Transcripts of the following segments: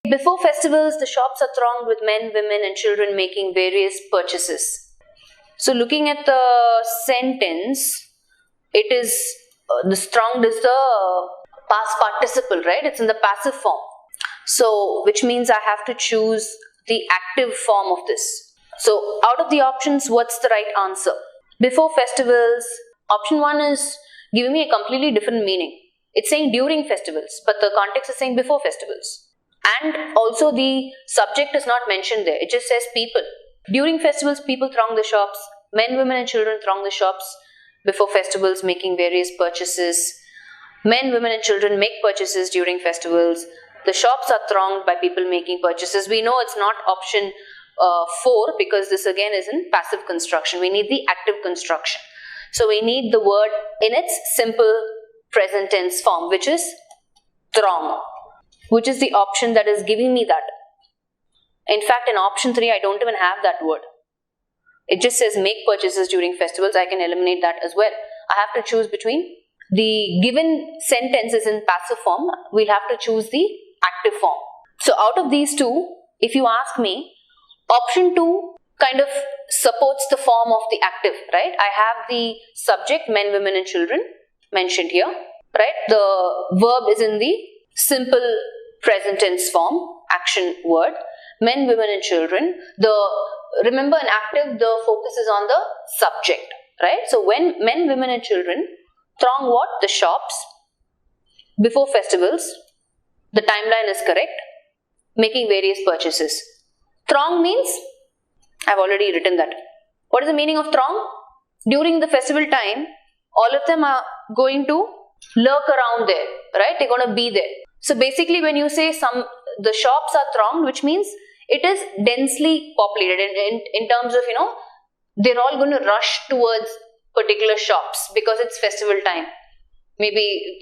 Before festivals, the shops are thronged with men, women and children making various purchases. So looking at the sentence, it is, the thronged is the past participle, right? It's in the passive form. So, which means I have to choose the active form of this. So, out of the options, what's the right answer? Before festivals, option 1 is giving me a completely different meaning. It's saying during festivals, but the context is saying before festivals. And also the subject is not mentioned there. It just says people. During festivals, people throng the shops. Men, women and children throng the shops before festivals, making various purchases. Men, women and children make purchases during festivals. The shops are thronged by people making purchases. We know it's not option 4 because this again is in passive construction. We need the active construction. So we need the word in its simple present tense form, which is throng, which is the option that is giving me that. In fact, in option 3, I don't even have that word. It just says make purchases during festivals. I can eliminate that as well. I have to choose between the given sentence is in passive form. We'll have to choose the active form. So out of these two, if you ask me, option 2 kind of supports the form of the active, right? I have the subject, men, women and children mentioned here, right? The verb is in the simple present tense form, action word. Men, women and children. Remember in active, the focus is on the subject, right? So when men, women and children throng what? The shops before festivals. The timeline is correct. Making various purchases. Throng means, I've already written that. What is the meaning of throng? During the festival time, all of them are going to lurk around there, right? They're going to be there. So basically when you say the shops are thronged, which means it is densely populated in terms of, they're all going to rush towards particular shops because it's festival time. Maybe,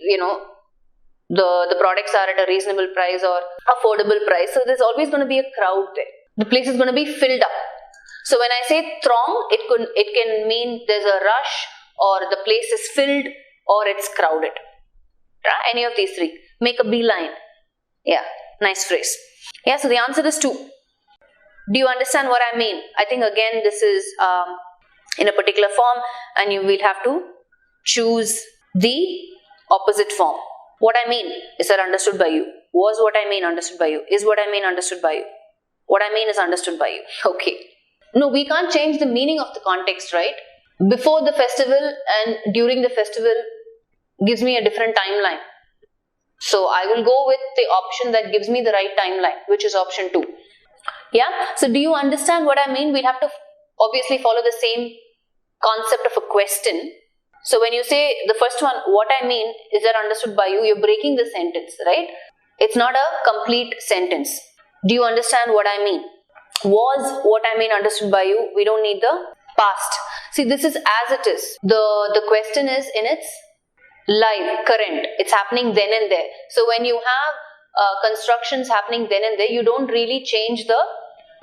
the products are at a reasonable price or affordable price. So there's always going to be a crowd there. The place is going to be filled up. So when I say throng, it can mean there's a rush or the place is filled or it's crowded. Right? Any of these three. Make a beeline. Yeah, nice phrase. Yeah, so the answer is 2. Do you understand what I mean? I think again this is in a particular form and you will have to choose the opposite form. What I mean, is that understood by you? Was what I mean understood by you? Is what I mean understood by you? What I mean is understood by you. Okay. No, we can't change the meaning of the context, right? Before the festival and during the festival gives me a different timeline. So I will go with the option that gives me the right timeline, which is option 2. Yeah. So do you understand what I mean? We'll have to obviously follow the same concept of a question. So when you say the first one, what I mean, is that understood by you? You're breaking the sentence, right? It's not a complete sentence. Do you understand what I mean? Was what I mean understood by you? We don't need the past. See, this is as it is. The question is in its live, current. It's happening then and there. So when you have constructions happening then and there, you don't really change the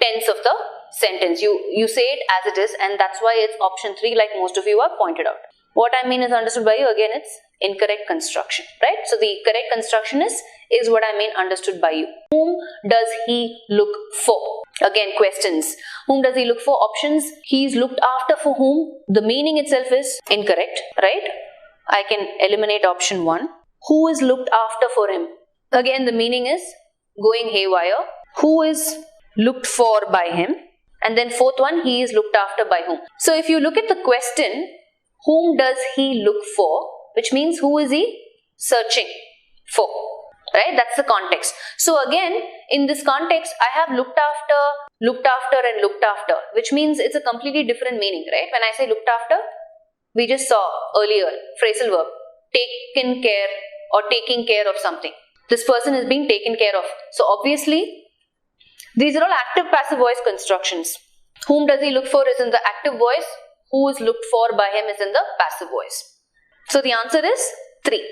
tense of the sentence. You say it as it is, and that's why it's option 3, like most of you have pointed out. What I mean is understood by you. Again, it's incorrect construction, right? So the correct construction is what I mean understood by you. Whom does he look for? Again, questions. Whom does he look for? Options. He is looked after for whom? The meaning itself is incorrect, right? I can eliminate option 1. Who is looked after for him? Again, the meaning is going haywire. Who is looked for by him? And then fourth one, he is looked after by whom? So if you look at the question, whom does he look for? Which means who is he searching for? Right? That's the context. So again, in this context, I have looked after and looked after, which means it's a completely different meaning, right? When I say looked after, we just saw earlier, phrasal verb, taken care or taking care of something. This person is being taken care of. So obviously, these are all active passive voice constructions. Whom does he look for is in the active voice. Who is looked for by him is in the passive voice. So the answer is 3.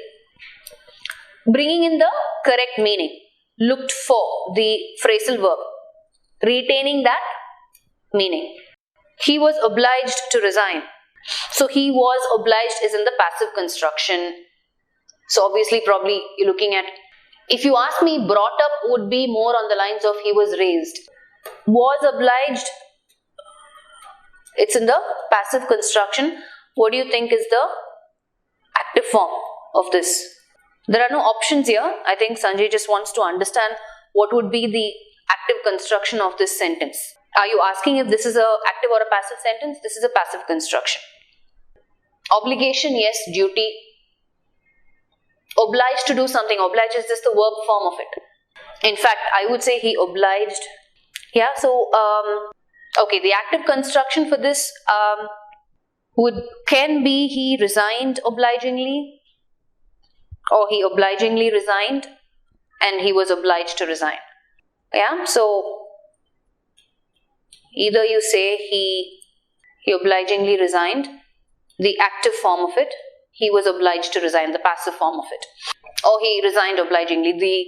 Bringing in the correct meaning. Looked for, the phrasal verb. Retaining that meaning. He was obliged to resign. So he was obliged is in the passive construction. So obviously probably you're looking at If you ask me, brought up would be more on the lines of he was raised. Was obliged, it's in the passive construction. What do you think is the active form of this? There are no options here. I think Sanjay just wants to understand what would be the active construction of this sentence. Are you asking if this is a active or a passive sentence? This is a passive construction. Obligation, yes. Duty. Obliged to do something. Obliged is just the verb form of it. In fact, I would say he obliged. Yeah, so, okay, the active construction for this can be he resigned obligingly, or he obligingly resigned and he was obliged to resign. Yeah, so either you say he obligingly resigned, the active form of it, he was obliged to resign, the passive form of it, or he resigned obligingly. The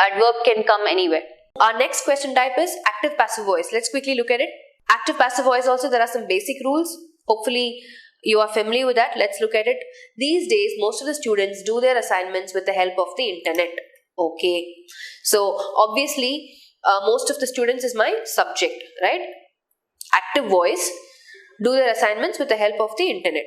adverb can come anywhere. Our next question type is active passive voice. Let's quickly look at it. Active passive voice also, there are some basic rules. Hopefully you are familiar with that. Let's look at it. These days, most of the students do their assignments with the help of the internet. Okay. So, obviously, most of the students is my subject, right? Active voice, do their assignments with the help of the internet.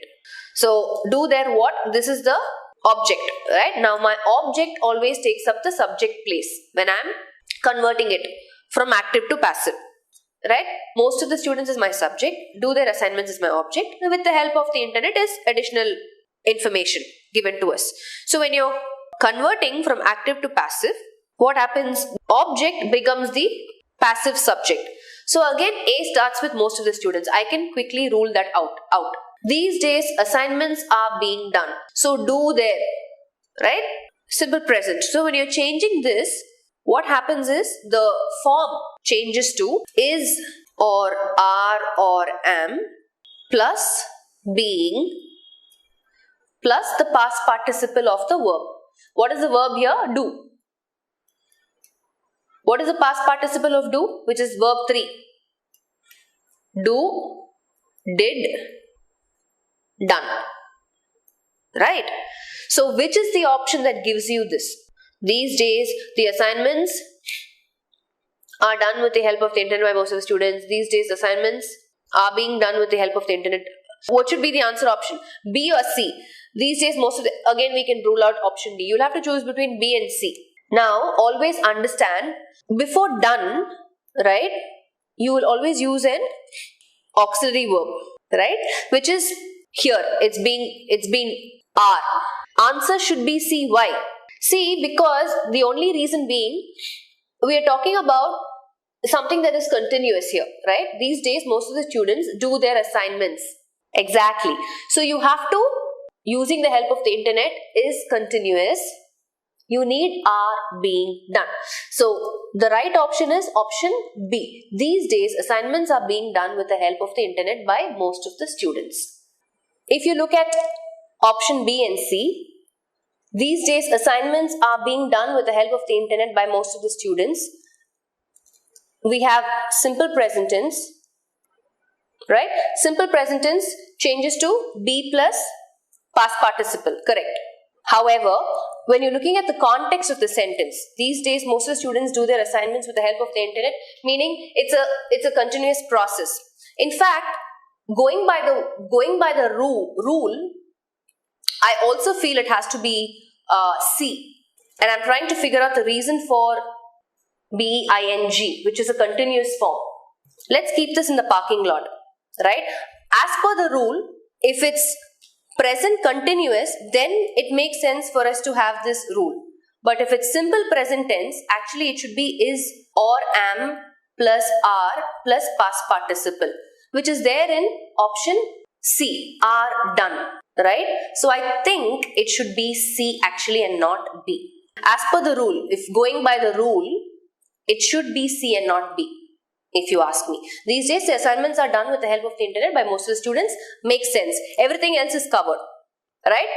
So, do their what? This is the object, right? Now, my object always takes up the subject place when I am converting it from active to passive. Right? Most of the students is my subject, do their assignments is my object, and with the help of the internet is additional information given to us. So when you're converting from active to passive, what happens? Object becomes the passive subject. So again, A starts with most of the students. I can quickly rule that out. These days, assignments are being done. So do there, right? Simple present. So when you're changing this, what happens is the form changes to is or are or am plus being plus the past participle of the verb. What is the verb here? Do. What is the past participle of do? Which is verb 3. Do, did, done. Right? So which is the option that gives you this? These days, the assignments are done with the help of the internet by most of the students. These days, assignments are being done with the help of the internet. What should be the answer option? B or C? These days, again, we can rule out option D. You'll have to choose between B and C. Now, always understand, before done, right, you will always use an auxiliary verb, right, which is here. It's been are. Answer should be C. Why? See, because the only reason being, we are talking about something that is continuous here, right? These days, most of the students do their assignments. Exactly. So, you have to, using the help of the internet, is continuous. You need are being done. So, the right option is option B. These days, assignments are being done with the help of the internet by most of the students. If you look at option B and C, these days, assignments are being done with the help of the internet by most of the students. We have simple present tense, right? Simple present tense changes to be plus past participle, correct. However, when you're looking at the context of the sentence, these days, most of the students do their assignments with the help of the internet, meaning it's a continuous process. In fact, going by the rule, I also feel it has to be C, and I'm trying to figure out the reason for BING, which is a continuous form. Let's keep this in the parking lot, right? As per the rule, if it's present continuous, then it makes sense for us to have this rule. But if it's simple present tense, actually it should be is or am plus are plus past participle, which is there in option C, are done. Right? So I think it should be C actually and not B. As per the rule, if going by the rule, it should be C and not B, if you ask me. These days, the assignments are done with the help of the internet by most of the students. Makes sense. Everything else is covered. Right?